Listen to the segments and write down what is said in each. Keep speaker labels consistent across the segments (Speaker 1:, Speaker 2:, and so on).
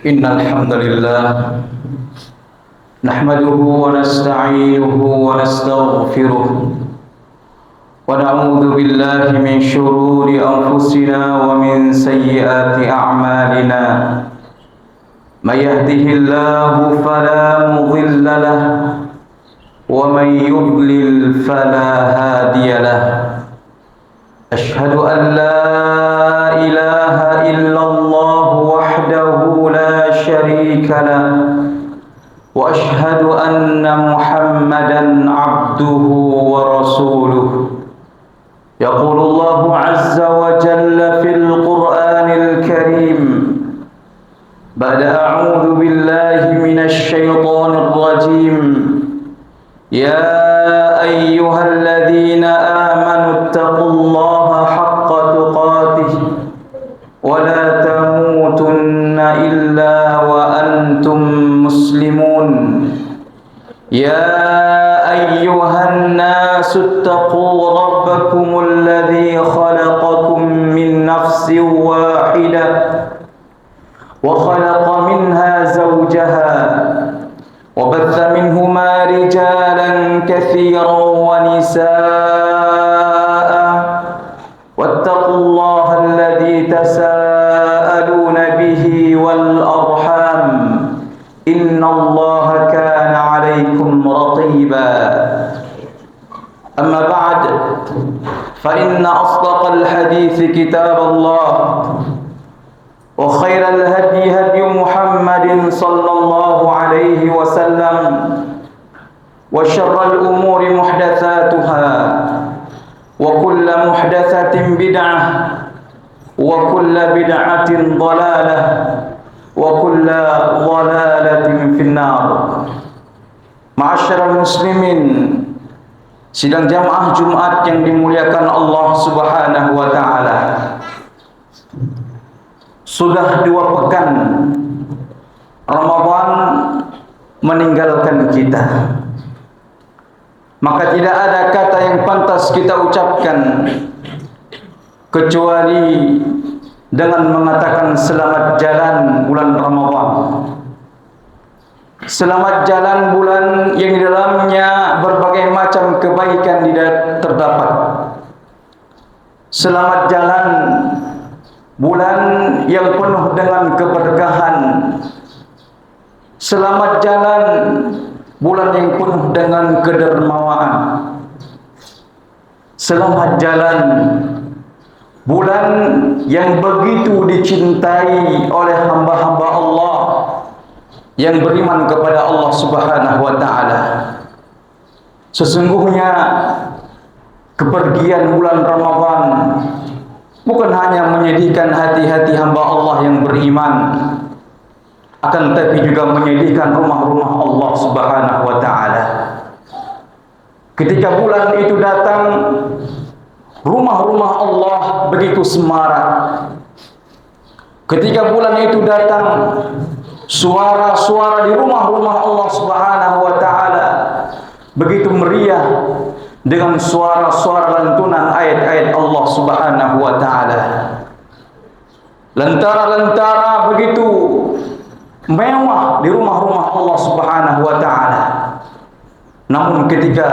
Speaker 1: إن الحمد لله نحمده ونستعينه ونستغفره ونعوذ بالله من شرور أنفسنا ومن سيئات أعمالنا. من يهده الله فلا مضل له ومن يضلل فلا هادي له. أشهد أن لا إله إلا الله وحده لا شريك له وأشهد أن محمدا عبده ورسوله. يقول الله عز وجل في القرآن الكريم بعد أعوذ بالله من الشيطان الرجيم: يا أيها الذين آمنوا اتقوا الله حق تقاته ولا تموتن إلا وأنتم مسلمون. يا أيها الناس اتقوا ربكم الذي خلقكم من نفس واحدة وخلق منها زوجها وبث منهما رجالا كثيرا ونساء واتقوا الله الذي تساءلون به والأرحام إن الله كان عليكم رقيبا. أما بعد فإن أصدق الحديث كتاب الله وخير الهدي هدي محمد صلى الله عليه وسلم وشر الأمور محدثاتها وكل محدثة بدعة وكل بدعة ضلالة وكل ضلالة في النار. Ma'asyiral muslimin, sidang jamaah Jumat yang dimuliakan Allah Subhanahu wa taala. Sudah 2 pekan Ramadan meninggalkan kita. Maka tidak ada kata yang pantas kita ucapkan kecuali dengan mengatakan selamat jalan bulan Ramadan. Selamat jalan bulan yang di dalamnya berbagai macam kebaikan terdapat. Selamat jalan bulan yang penuh dengan keberkahan. Selamat jalan bulan yang penuh dengan kedermawaan. Selamat jalan bulan yang begitu dicintai oleh hamba-hamba Allah yang beriman kepada Allah Subhanahu wa taala. Sesungguhnya kepergian bulan Ramadan bukan hanya menyedihkan hati-hati hamba Allah yang beriman, akan tetapi juga menyedihkan rumah-rumah Allah Subhanahu wa taala. Ketika bulan itu datang, rumah-rumah Allah begitu semarak. Ketika bulan itu datang, suara-suara di rumah-rumah Allah Subhanahu wa taala begitu meriah dengan suara-suara lantunan ayat-ayat Allah Subhanahu wa taala. Lentara-lentara begitu mewah di rumah-rumah Allah Subhanahu wa taala. Namun ketika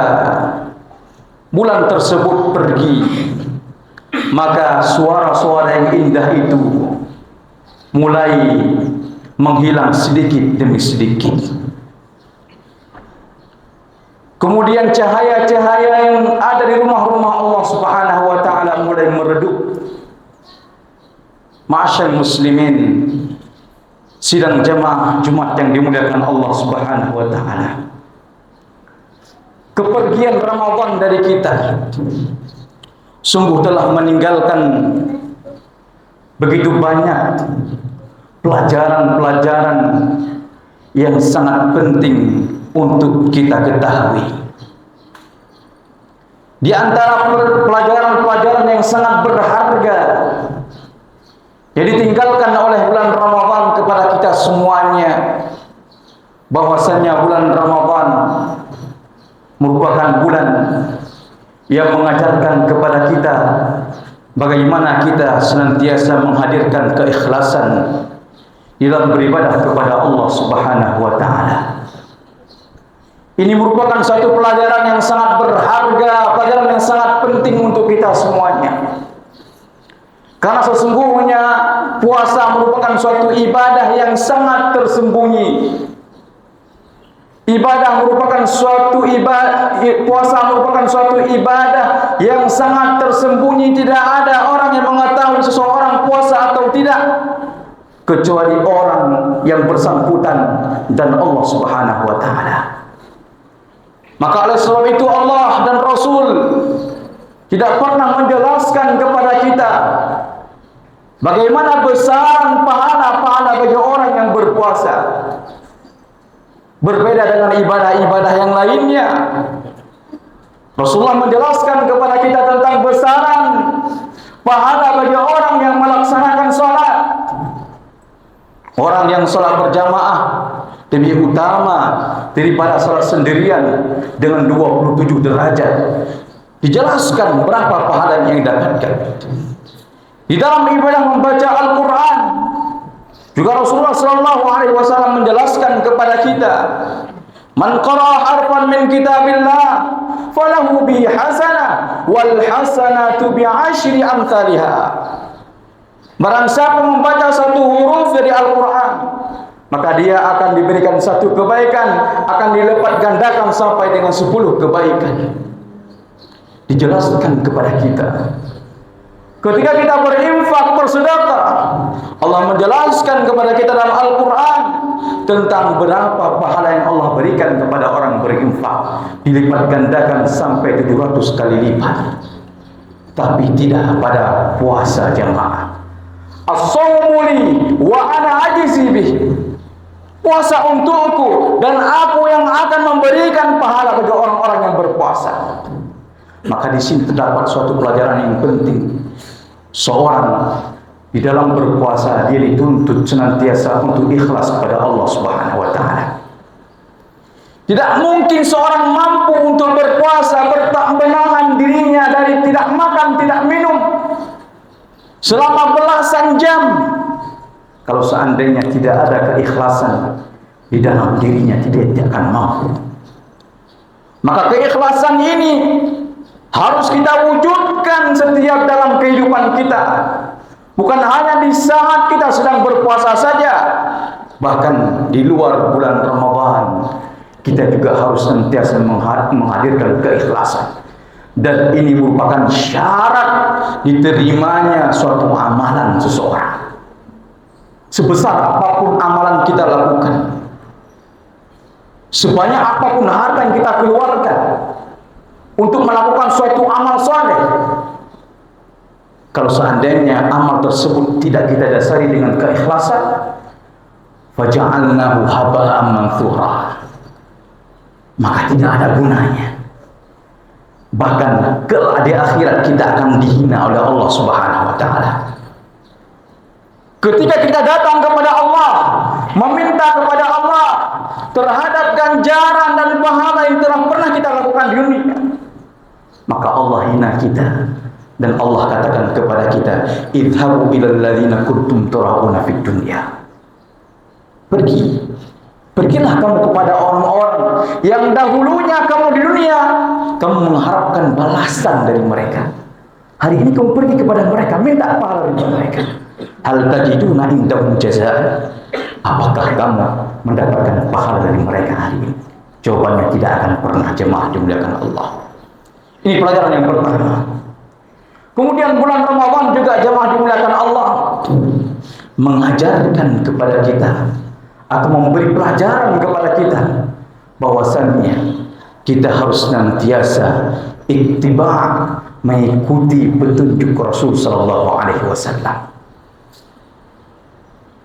Speaker 1: bulan tersebut pergi, maka suara-suara yang indah itu mulai menghilang sedikit demi sedikit. Kemudian cahaya-cahaya yang ada di rumah-rumah Allah Subhanahu wa taala mulai meredup. Ma'asyiral muslimin, sidang jamaah Jumat yang dimuliakan Allah Subhanahu wa taala. Kepergian Ramadan dari kita sungguh telah meninggalkan begitu banyak pelajaran-pelajaran yang sangat penting untuk kita ketahui. Di antara pelajaran-pelajaran yang sangat berharga yang ditinggalkan oleh bulan Ramadan kepada kita semuanya, bahwasannya bulan Ramadan merupakan bulan yang mengajarkan kepada kita bagaimana kita senantiasa menghadirkan keikhlasan di dalam beribadah kepada Allah Subhanahu wa taala. Ini merupakan satu pelajaran yang sangat berharga, pelajaran yang sangat penting untuk kita semuanya. Karena sesungguhnya puasa merupakan suatu ibadah yang sangat tersembunyi. Puasa merupakan suatu ibadah yang sangat tersembunyi. Tidak ada orang yang mengetahui seseorang puasa atau tidak, kecuali orang yang bersangkutan dan Allah Subhanahu wa taala. Maka oleh sebab itu Allah dan Rasul tidak pernah menjelaskan kepada kita bagaimana besaran pahala bagi orang yang berpuasa. Berbeda dengan ibadah-ibadah yang lainnya. Rasulullah menjelaskan kepada kita tentang besaran pahala bagi orang yang melaksanakan sholat. Orang yang sholat berjamaah lebih utama daripada sholat sendirian dengan 27 derajat. Dijelaskan berapa pahala yang didapatkan. Di dalam ibadah membaca Al-Quran juga Rasulullah SAW menjelaskan kepada kita, man qara'a harfan min kitabillah falahu bi hasanah wal hasanatu bi asyri amsalha. Barang siapa membaca satu huruf dari Al-Quran, maka dia akan diberikan satu kebaikan, akan dilipat gandakan sampai dengan 10 kebaikan. Dijelaskan kepada kita. Ketika kita berinfak, bersedekah, Allah menjelaskan kepada kita dalam Al-Quran tentang berapa pahala yang Allah berikan kepada orang berinfak. Dilipat gandakan sampai 700 kali lipat. Tapi tidak pada puasa jamaah. As-sawmu li wa ana ajzi bih. Puasa untukku dan aku yang akan memberikan pahala bagi orang-orang yang berpuasa. Maka di sini terdapat suatu pelajaran yang penting. Seorang di dalam berpuasa dia dituntut senantiasa untuk ikhlas kepada Allah Subhanahu wa taala. Tidak mungkin seorang mampu untuk berpuasa menahan dirinya dari tidak makan, tidak minum selama belasan jam. Kalau seandainya tidak ada keikhlasan di dalam dirinya, tidak akan mampu. Maka keikhlasan ini harus kita wujudkan setiap dalam kehidupan kita. Bukan hanya di saat kita sedang berpuasa saja, bahkan di luar bulan Ramadan kita juga harus senantiasa menghadirkan keikhlasan. Dan ini merupakan syarat diterimanya suatu amalan seseorang. Sebesar apapun amalan kita lakukan, sebanyak apapun harta yang kita keluarkan untuk melakukan suatu amal saleh, kalau seandainya amal tersebut tidak kita dasari dengan keikhlasan, faja'alnahu haba'an manthura, maka tidak ada gunanya. Bahkan kelak di akhirat kita akan dihina oleh Allah Subhanahu wa taala. Ketika kita datang kepada Allah, meminta kepada Allah terhadap ganjaran dan pahala yang telah pernah kita lakukan di dunia, maka Allah hina kita. Dan Allah katakan kepada kita, idhabu ilal ladzina kuntum turauna fid dunya. Pergilah kamu kepada orang-orang yang dahulunya kamu di dunia kamu mengharapkan balasan dari mereka. Hari ini kamu pergi kepada mereka, minta pahala dari mereka. Hal tajiduna indahum jazaa. Apakah kamu mendapatkan pahala dari mereka hari ini? Jawabannya tidak akan pernah. Jemaah dimuliakan Allah. Ini pelajaran yang pertama. Kemudian bulan Ramadan juga jemaah dimuliakan Allah mengajarkan kepada kita atau memberi pelajaran kepada kita bahwasannya kita harus senantiasa ittiba', mengikuti petunjuk Rasul sallallahu alaihi wasallam.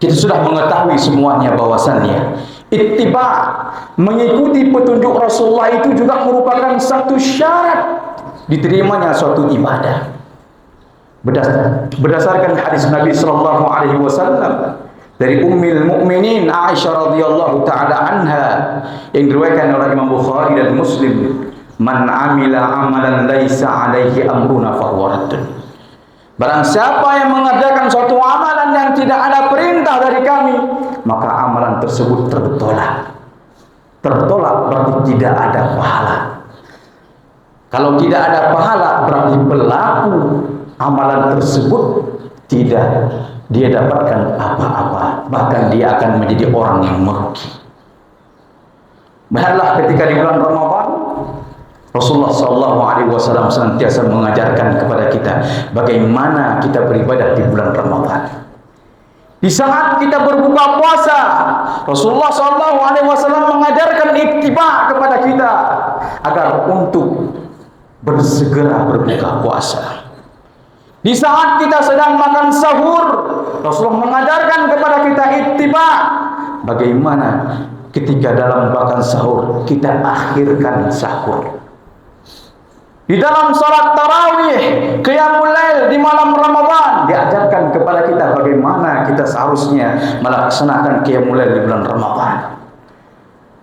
Speaker 1: Kita sudah mengetahui semuanya bahwasannya ittiba', mengikuti petunjuk Rasulullah itu juga merupakan satu syarat diterimanya suatu ibadah. Berdasarkan hadis Nabi sallallahu alaihi wasallam dari Ummul Mukminin Aisyah radhiyallahu taala anha yang diriwayatkan oleh Imam Bukhari dan Muslim, man amila amalan laisa alaihi amruna fahuwa raddun. Barang siapa yang mengerjakan suatu amalan yang tidak ada perintah dari kami, maka amalan tersebut tertolak. Tertolak berarti tidak ada pahala. Kalau tidak ada pahala, berarti pelaku amalan tersebut tidak dia dapatkan apa-apa. Bahkan dia akan menjadi orang yang merugi. Lihatlah ketika di bulan Ramadan, Rasulullah SAW senantiasa mengajarkan kepada kita bagaimana kita beribadah di bulan Ramadan. Di saat kita berbuka puasa, Rasulullah SAW mengajarkan ittiba kepada kita agar untuk bersegera berbuka puasa. Di saat kita sedang makan sahur, Rasulullah mengajarkan kepada kita ittiba, bagaimana ketika dalam makan sahur kita akhirkan sahur. Di dalam salat tarawih, qiyamul lail di malam Ramadan, diajarkan kepada kita bagaimana kita seharusnya melaksanakan qiyamul lail di bulan Ramadan.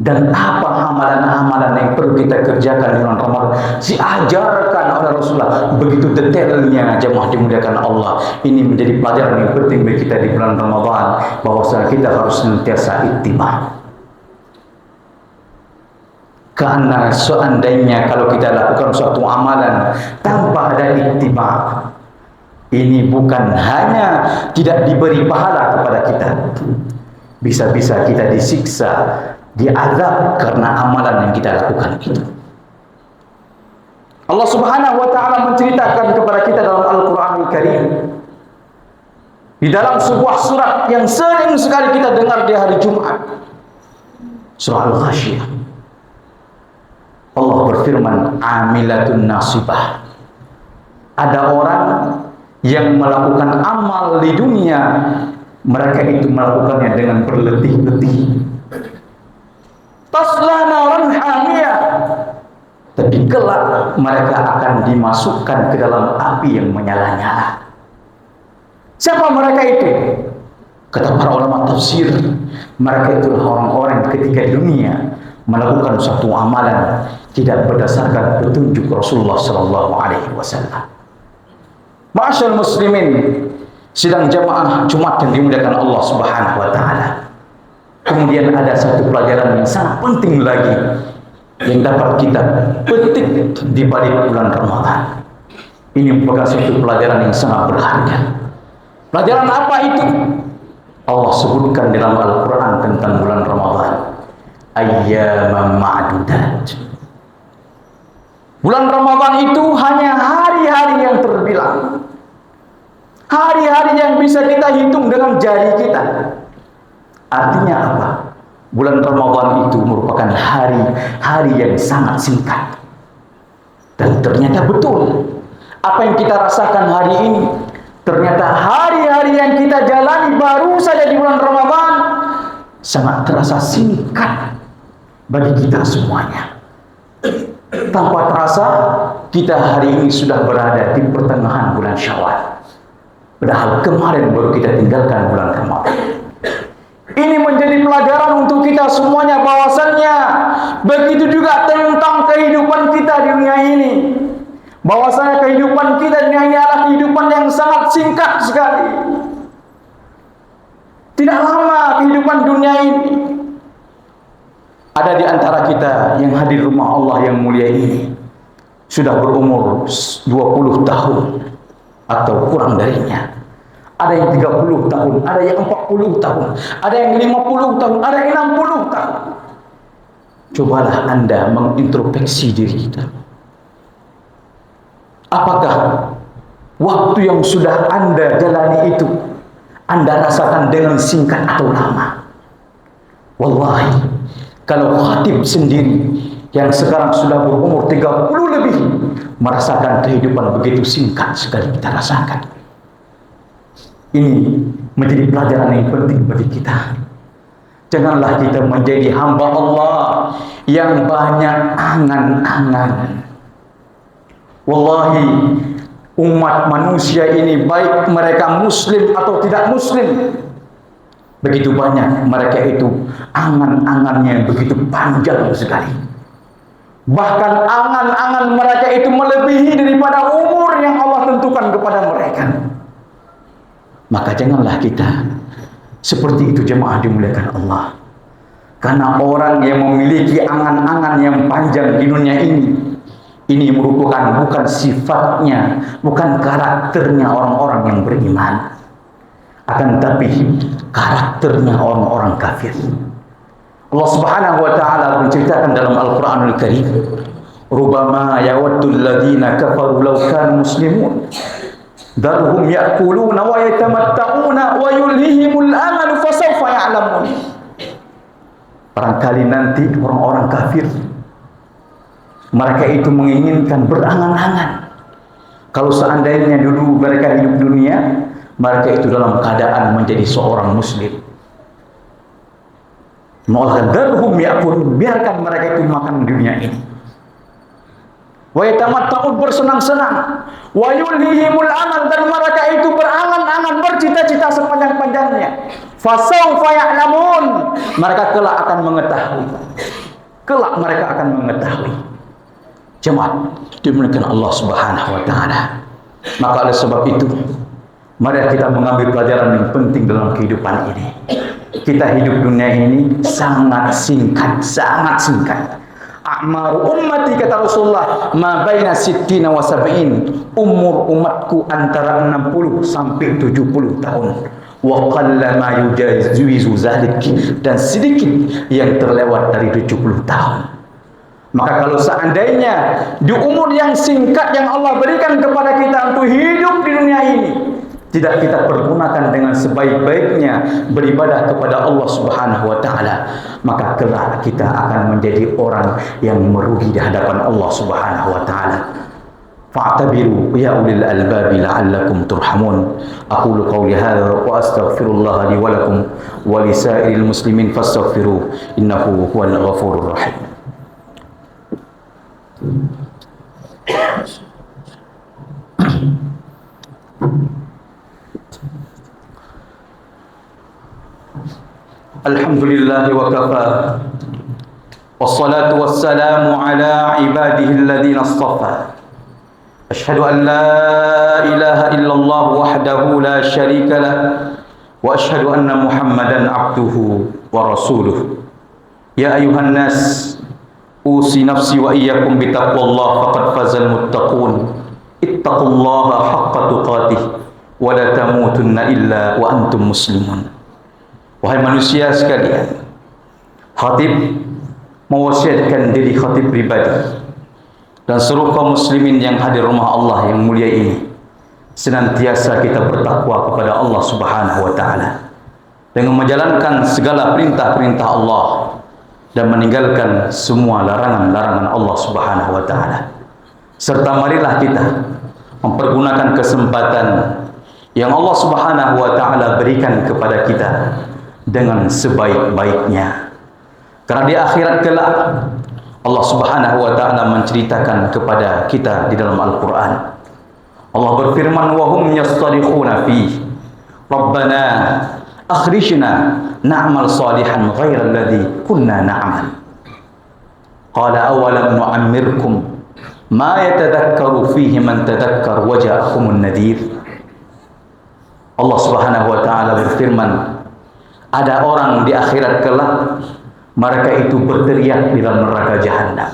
Speaker 1: Dan apa amalan-amalan yang perlu kita kerjakan di bulan Ramadan diajarkan oleh Rasulullah begitu detailnya. Jemaah dimuliakan Allah, ini menjadi pelajaran yang penting bagi kita di bulan Ramadan, bahwasanya kita harus senantiasa ittiba. Karena seandainya kalau kita lakukan suatu amalan tanpa ada ittiba, ini bukan hanya tidak diberi pahala kepada kita, bisa-bisa kita disiksa, diazab karena amalan yang kita lakukan itu. Allah Subhanahu wa taala menceritakan kepada kita dalam Al-Qur'anul Karim, di dalam sebuah surat yang sering sekali kita dengar di hari Jumat, surah Al-Ghasyiyah. Allah berfirman, amilatun nasibah. Ada orang yang melakukan amal di dunia, mereka itu melakukannya dengan berletih-letih. Tasla naran hamiyah. Tapi kelak mereka akan dimasukkan ke dalam api yang menyala-nyala. Siapa mereka itu? Kata para ulama tafsir, mereka itulah orang-orang ketika dunia melakukan suatu amalan tidak berdasarkan petunjuk Rasulullah SAW. Ma'asyal muslimin, sidang jamaah Jumat yang dimuliakan Allah Subhanahu wa taala. Kemudian ada satu pelajaran yang sangat penting lagi yang dapat kita petik di balik bulan Ramadan. Ini merupakan satu pelajaran yang sangat berharga. Pelajaran apa itu? Allah sebutkan dalam Al-Quran tentang bulan Ramadan, ayyaman ma'dudat. Bulan Ramadan itu hanya hari-hari yang terbilang, hari-hari yang bisa kita hitung dengan jari kita. Artinya apa? Bulan Ramadan itu merupakan hari-hari yang sangat singkat. Dan ternyata betul apa yang kita rasakan hari ini, ternyata hari-hari yang kita jalani baru saja di bulan Ramadan sangat terasa singkat bagi kita semuanya. Tanpa terasa kita hari ini sudah berada di pertengahan bulan Syawal, padahal kemarin baru kita tinggalkan bulan Ramadan. Ini menjadi pelajaran untuk kita semuanya, bahwasannya begitu juga tentang kehidupan kita di dunia ini, bahwasanya kehidupan kita di dunia ini adalah kehidupan yang sangat singkat sekali. Tidak lama kehidupan dunia ini. Ada di antara kita yang hadir rumah Allah yang mulia ini sudah berumur 20 tahun atau kurang darinya. Ada yang 30 tahun, ada yang 40 tahun, ada yang 50 tahun, ada yang 60 tahun. Cobalah Anda mengintrospeksi diri kita. Apakah waktu yang sudah Anda jalani itu Anda rasakan dengan singkat atau lama? Wallahi, kalau khatib sendiri yang sekarang sudah berumur 30 lebih merasakan kehidupan begitu singkat sekali kita rasakan. Ini menjadi pelajaran yang penting bagi kita. Janganlah kita menjadi hamba Allah yang banyak angan-angan. Wallahi, umat manusia ini, baik mereka muslim atau tidak muslim, begitu banyak mereka itu angan-angannya begitu panjang sekali. Bahkan angan-angan mereka itu melebihi daripada umur yang Allah tentukan kepada mereka. Maka janganlah kita seperti itu, jemaah dimuliakan Allah. Karena orang yang memiliki angan-angan yang panjang di dunia ini merupakan bukan sifatnya, bukan karakternya orang-orang yang beriman, akan tapi karakternya orang-orang kafir. Allah Subhanahu wa taala menceritakan dalam Al-Qur'anul Karim, "Rubama yawaddul ladzina kafaru law kanu muslimun, darhum ya'kuluna wa yatamatta'una wa yulhihimul amalu fasawfa ya'lamun." Barangkali nanti orang-orang kafir mereka itu menginginkan, berangan-angan, kalau seandainya dulu mereka hidup dunia, mereka itu dalam keadaan menjadi seorang muslim. Maulah darhum ya'kulun, biarkan mereka itu makan dunia ini. Wa yatamatta'un, bersenang-senang. Wa yulhihimul amal, dan mereka itu berangan-angan, bercita-cita sepanjang-panjangnya. Fasawfa ya'lamun, mereka kelak akan mengetahui. Kelak mereka akan mengetahui. Jemaat dimuliakan Allah Subhanahu wa taala. Maka oleh sebab itu, mari kita mengambil pelajaran yang penting dalam kehidupan ini. Kita hidup dunia ini sangat singkat, sangat singkat. A'maru ummati, kata Rasulullah, ma baina sittina wa sab'in. Umur umatku antara 60 sampai 70 tahun. Wa qalla ma yujawizu zalik, dan sedikit yang terlewat dari 70 tahun. Maka kalau seandainya di umur yang singkat yang Allah berikan kepada kita untuk hidup di dunia ini tidak kita pergunakan dengan sebaik-baiknya beribadah kepada Allah Subhanahu wa taala, maka kelak kita akan menjadi orang yang merugi di hadapan Allah Subhanahu wa taala. Fa'tabiru ya ulil albab la'allakum turhamun. Aqulu qawli hadza wa astaghfirullah li wa lakum wa li sa'iril muslimin fastaghfiruh innahu huwal ghafurur rahim. Alhamdulillah wa kafa, wassalatu wassalamu ala ibadihi alladhina istafa. Ashhadu an la ilaha illallah wahdahu la syarika lah, wa ashhadu anna Muhammadan abduhu wa rasuluh. Ya ayuhan nas, usi nafsi wa iyyakum bitaqwallah faqad fazal muttaqun. Ittaqullaha haqqa tuqatih wa la tamutunna illa wa antum muslimun. Wahai manusia sekalian, khatib mewasiatkan diri khatib pribadi dan seluruh kaum muslimin yang hadir rumah Allah yang mulia ini, senantiasa kita bertakwa kepada Allah Subhanahu wa taala dengan menjalankan segala perintah-perintah Allah dan meninggalkan semua larangan-larangan Allah Subhanahu wa taala. Serta marilah kita mempergunakan kesempatan yang Allah Subhanahu wa taala berikan kepada kita dengan sebaik-baiknya. Karena di akhirat kelak Allah Subhanahu wa taala menceritakan kepada kita di dalam Al-Qur'an. Allah berfirman, wa hum yastarikhuna fi Rabbana akhrijna na'mal salihan ghairal ladzi kunna na'mal. Qala awalam nu'ammirkum ma yatadhakkaru fihi man tadhakkar wa ja'akumun nadhir. Allah Subhanahu wa taala berfirman, ada orang di akhirat kelak mereka itu berteriak di dalam neraka jahanam.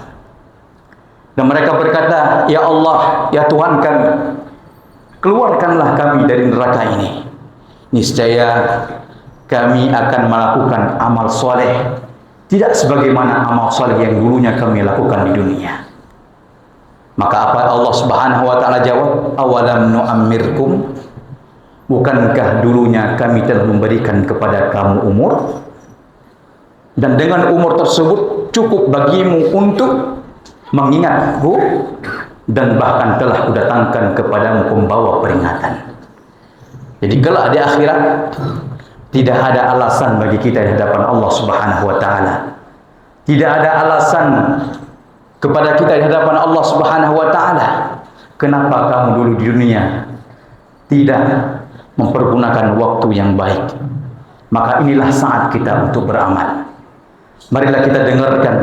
Speaker 1: Dan mereka berkata, ya Allah, ya Tuhan kami, keluarkanlah kami dari neraka ini. Niscaya kami akan melakukan amal soleh, tidak sebagaimana amal soleh yang dulunya kami lakukan di dunia. Maka apa Allah Subhanahu wa taala jawab? Awalam nu'ammirkum, bukankah dulunya kami telah memberikan kepada kamu umur, dan dengan umur tersebut cukup bagimu untuk mengingatku, dan bahkan telah kudatangkan kepadamu pembawa peringatan. Jadi kelak di akhirat tidak ada alasan bagi kita di hadapan Allah Subhanahu wa taala. Tidak ada alasan kepada kita di hadapan Allah Subhanahu wa taala, kenapa kamu dulu di dunia tidak mempergunakan waktu yang baik. Maka inilah saat kita untuk beramal. Marilah kita dengarkan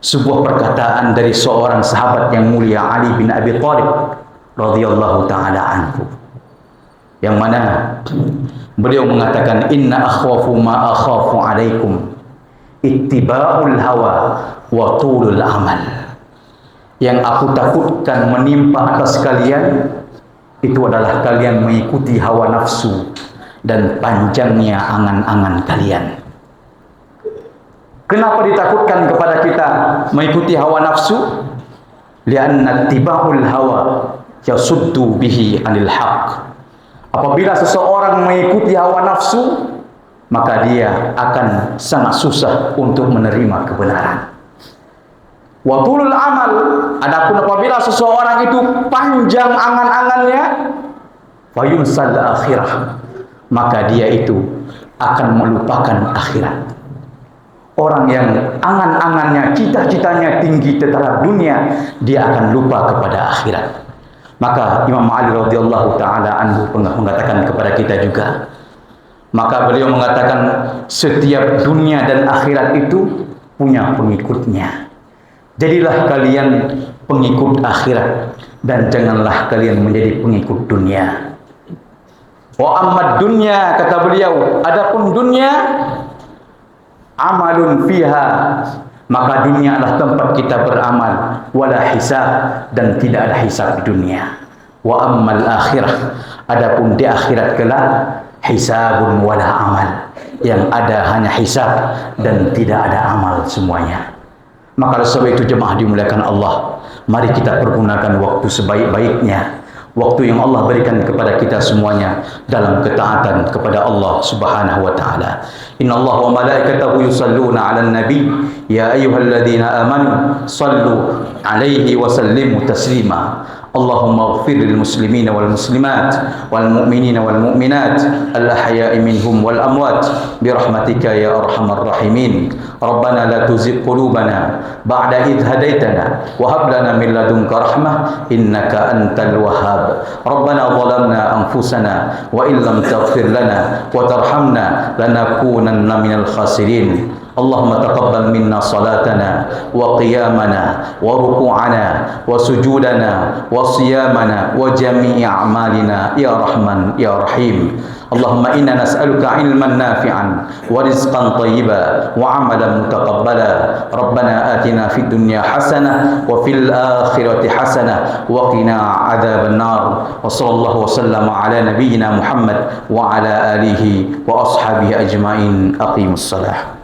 Speaker 1: sebuah perkataan dari seorang sahabat yang mulia, Ali bin Abi Thalib radhiyallahu taala anhu, yang mana beliau mengatakan, inna akhwafu ma akhafu alaikum ittiba'ul hawa wa tulul amal. Yang aku takutkan menimpa atas kalian itu adalah kalian mengikuti hawa nafsu dan panjangnya angan-angan kalian. Kenapa ditakutkan kepada kita mengikuti hawa nafsu? Lianna ittiba'ul hawa yasuddu bihi anil haq. Apabila seseorang mengikuti hawa nafsu, maka dia akan sangat susah untuk menerima kebenaran. Wa tulul amal, adapun apabila seseorang itu panjang angan-angannya, fayunsal akhirah, maka dia itu akan melupakan akhirat. Orang yang angan-angannya, cita-citanya tinggi terhadap dunia, dia akan lupa kepada akhirat. Maka Imam Ali radhiyallahu taala anhu mengatakan kepada kita juga, maka beliau mengatakan, setiap dunia dan akhirat itu punya pengikutnya. Jadilah kalian pengikut akhirat dan janganlah kalian menjadi pengikut dunia. Wa ammad dunya, kata beliau, adapun dunia, amalun fiha, maka dunia adalah tempat kita beramal, wala hisab, dan tidak ada hisab di dunia. Wa ammal akhirah, adapun di akhirat kelak, hisabun wala amal, yang ada hanya hisab dan tidak ada amal semuanya. Maka sebab itu jemaah dimuliakan Allah, mari kita pergunakan waktu sebaik-baiknya, waktu yang Allah berikan kepada kita semuanya dalam ketaatan kepada Allah Subhanahu wa taala. Innallaha wa malaikatahu yusalluna 'alan nabi ya ayyuhalladzina amanu sallu 'alaihi wa sallimu taslima. Allahumma ighfir lil muslimina wal muslimat wal mu'minina wal mu'minat al ahya'i minhum wal amwat bi rahmatika ya arhamar rahimin. Rabbana la tuzigh qulubana ba'da idh hadaitana wa hab lana min ladunka rahmah innaka antal wahhab. Rabbana zalamna anfusana wa in lam taghfir lana wa tarhamna lanakunanna minal khasirin. Allahumma taqabbal minna salatana wa qiyamana wa ruku'ana wa sujudana wa siyamana wa jami'i a'malina ya Rahman ya Rahim. Allahumma inna nas'aluka ilman nafi'an wa rizqan tayyiban wa amalan mutaqabbala. Rabbana atina fid dunya hasanah wa fil akhirati hasanah wa qina adzaban nar. Wa sallallahu wa sallama ala nabiyyina Muhammad wa ala alihi wa ashabihi ajma'in. Aqimus salah.